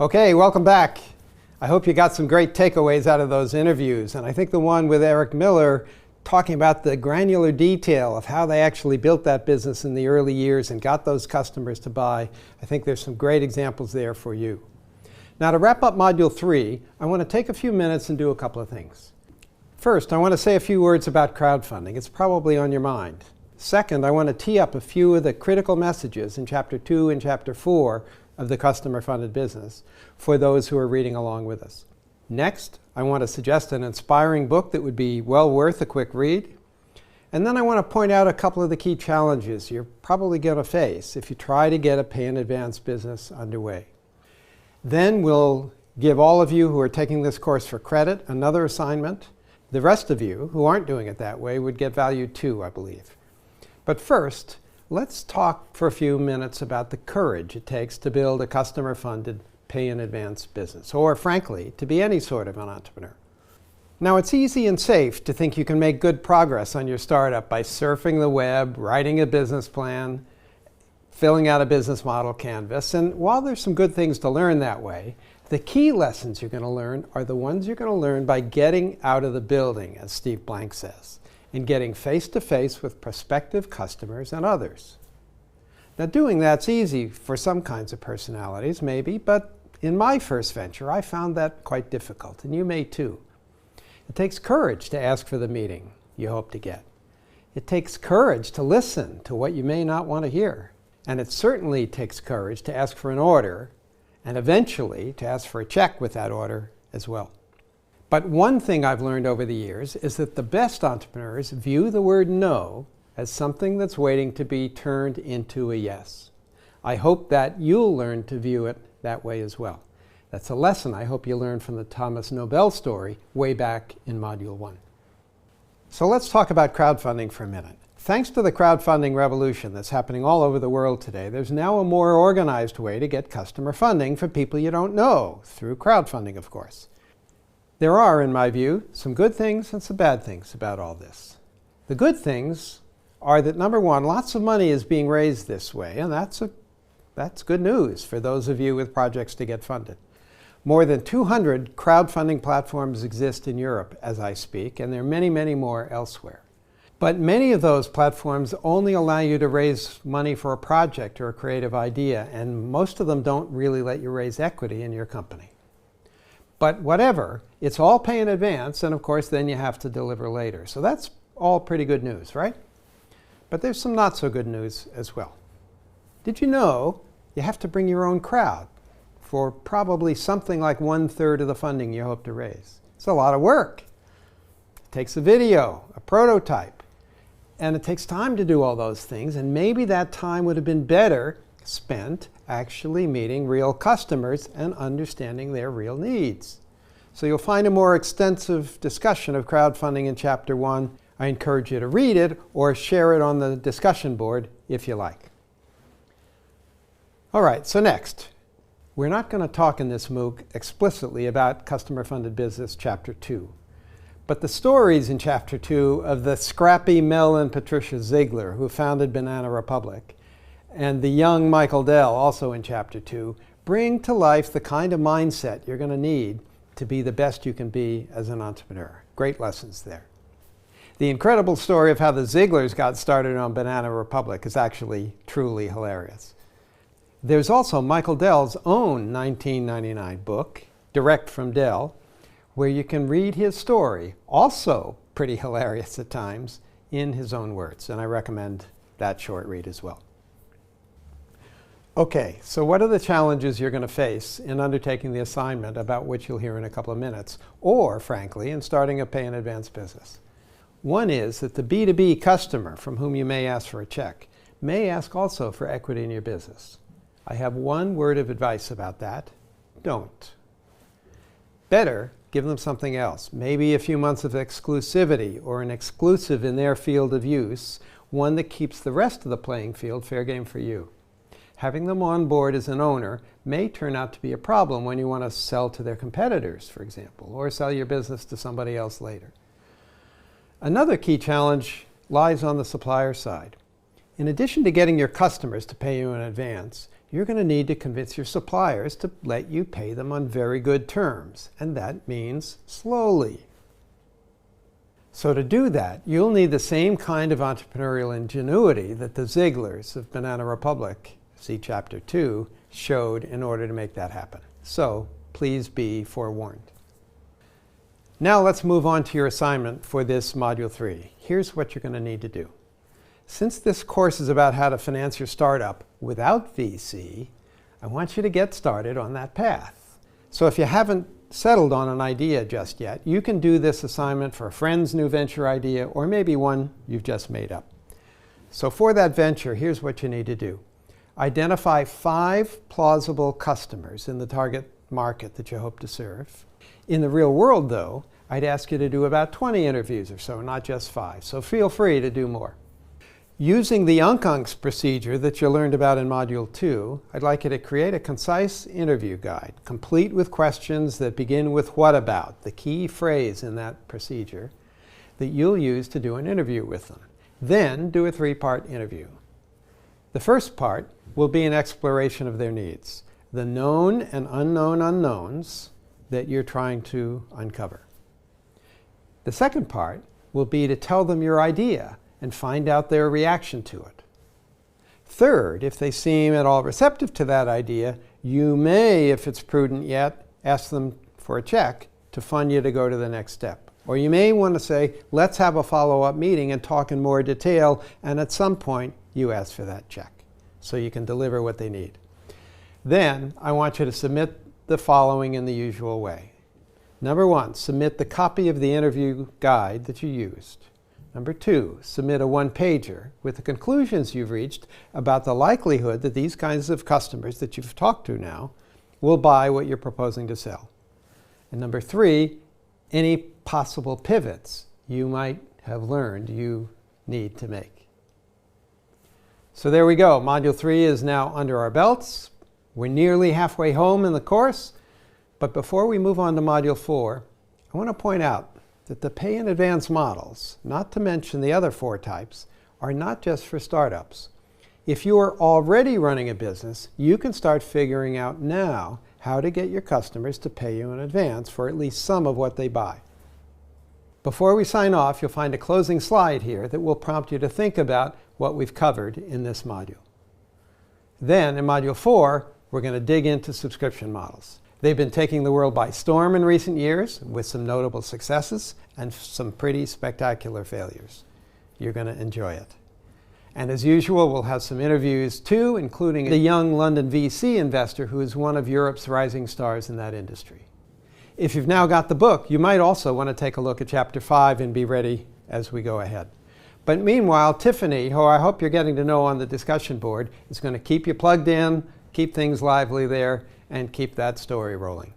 Okay, welcome back. I hope you got some great takeaways out of those interviews. And I think the one with Eric Miller talking about the granular detail of how they actually built that business in the early years and got those customers to buy, I think there's some great examples there for you. Now, to wrap up Module 3, I want to take a few minutes and do a couple of things. First, I want to say a few words about crowdfunding. It's probably on your mind. Second, I want to tee up a few of the critical messages in Chapter 2 and Chapter 4 of the customer-funded business for those who are reading along with us. Next, I want to suggest an inspiring book that would be well worth a quick read. And then I want to point out a couple of the key challenges you're probably going to face if you try to get a pay-in-advance business underway. Then we'll give all of you who are taking this course for credit another assignment. The rest of you who aren't doing it that way would get value too, I believe. But first, let's talk for a few minutes about the courage it takes to build a customer-funded pay-in-advance business, or frankly, to be any sort of an entrepreneur. Now, it's easy and safe to think you can make good progress on your startup by surfing the web, writing a business plan, filling out a business model canvas. And while there's some good things to learn that way, the key lessons you're going to learn are the ones you're going to learn by getting out of the building, as Steve Blank says, and getting face-to-face with prospective customers and others. Now, doing that's easy for some kinds of personalities, maybe, but in my first venture, I found that quite difficult, and you may too. It takes courage to ask for the meeting you hope to get. It takes courage to listen to what you may not want to hear. And it certainly takes courage to ask for an order, and eventually to ask for a check with that order as well. But one thing I've learned over the years is that the best entrepreneurs view the word no as something that's waiting to be turned into a yes. I hope that you'll learn to view it that way as well. That's a lesson I hope you learned from the Thomas Nobel story way back in Module 1. So let's talk about crowdfunding for a minute. Thanks to the crowdfunding revolution that's happening all over the world today, there's now a more organized way to get customer funding for people you don't know, through crowdfunding, of course. There are, in my view, some good things and some bad things about all this. The good things are that, number one, lots of money is being raised this way, and that's good news for those of you with projects to get funded. More than 200 crowdfunding platforms exist in Europe as I speak, and there are many, many more elsewhere. But many of those platforms only allow you to raise money for a project or a creative idea, and most of them don't really let you raise equity in your company. But whatever, it's all pay in advance, and of course then you have to deliver later. So that's all pretty good news, right? But there's some not so good news as well. Did you know you have to bring your own crowd for probably something like 1/3 of the funding you hope to raise? It's a lot of work. It takes a video, a prototype, and it takes time to do all those things, and maybe that time would have been better spent actually meeting real customers and understanding their real needs. So you'll find a more extensive discussion of crowdfunding in Chapter 1. I encourage you to read it or share it on the discussion board if you like. All right, so next, we're not going to talk in this MOOC explicitly about customer-funded business Chapter 2. But the stories in Chapter 2 of the scrappy Mel and Patricia Ziegler, who founded Banana Republic, and the young Michael Dell, also in Chapter 2, bring to life the kind of mindset you're going to need to be the best you can be as an entrepreneur. Great lessons there. The incredible story of how the Zieglers got started on Banana Republic is actually truly hilarious. There's also Michael Dell's own 1999 book, Direct from Dell, where you can read his story, also pretty hilarious at times, in his own words. And I recommend that short read as well. Okay, so what are the challenges you're going to face in undertaking the assignment about which you'll hear in a couple of minutes, or, frankly, in starting a pay-in-advance business? One is that the B2B customer from whom you may ask for a check may ask also for equity in your business. I have one word of advice about that: don't. Better, give them something else, maybe a few months of exclusivity or an exclusive in their field of use, one that keeps the rest of the playing field fair game for you. Having them on board as an owner may turn out to be a problem when you want to sell to their competitors, for example, or sell your business to somebody else later. Another key challenge lies on the supplier side. In addition to getting your customers to pay you in advance, you're going to need to convince your suppliers to let you pay them on very good terms, and that means slowly. So to do that, you'll need the same kind of entrepreneurial ingenuity that the Zieglers of Banana Republic, see Chapter 2, showed in order to make that happen. So please be forewarned. Now let's move on to your assignment for this Module 3. Here's what you're going to need to do. Since this course is about how to finance your startup without VC, I want you to get started on that path. So if you haven't settled on an idea just yet, you can do this assignment for a friend's new venture idea or maybe one you've just made up. So for that venture, here's what you need to do. Identify 5 plausible customers in the target market that you hope to serve. In the real world, though, I'd ask you to do about 20 interviews or so, not just 5. So feel free to do more. Using the UNCUNCS procedure that you learned about in Module 2, I'd like you to create a concise interview guide, complete with questions that begin with "what about," the key phrase in that procedure, that you'll use to do an interview with them. Then do a 3-part interview. The first part will be an exploration of their needs, the known and unknown unknowns that you're trying to uncover. The second part will be to tell them your idea and find out their reaction to it. Third, if they seem at all receptive to that idea, you may, if it's prudent yet, ask them for a check to fund you to go to the next step. Or you may want to say, let's have a follow-up meeting and talk in more detail, and at some point you ask for that check so you can deliver what they need. Then I want you to submit the following in the usual way. Number 1, submit the copy of the interview guide that you used. Number 2, submit a 1-pager with the conclusions you've reached about the likelihood that these kinds of customers that you've talked to now will buy what you're proposing to sell. And number 3, any possible pivots you might have learned you need to make. So there we go. Module 3 is now under our belts. We're nearly halfway home in the course. But before we move on to Module 4, I want to point out that the pay in advance models, not to mention the other 4 types, are not just for startups. If you are already running a business, you can start figuring out now how to get your customers to pay you in advance for at least some of what they buy. Before we sign off, you'll find a closing slide here that will prompt you to think about what we've covered in this module. Then, in Module 4, we're going to dig into subscription models. They've been taking the world by storm in recent years with some notable successes and some pretty spectacular failures. You're going to enjoy it. And as usual, we'll have some interviews too, including a young London VC investor who is one of Europe's rising stars in that industry. If you've now got the book, you might also want to take a look at Chapter 5 and be ready as we go ahead. But meanwhile, Tiffany, who I hope you're getting to know on the discussion board, is going to keep you plugged in, keep things lively there, and keep that story rolling.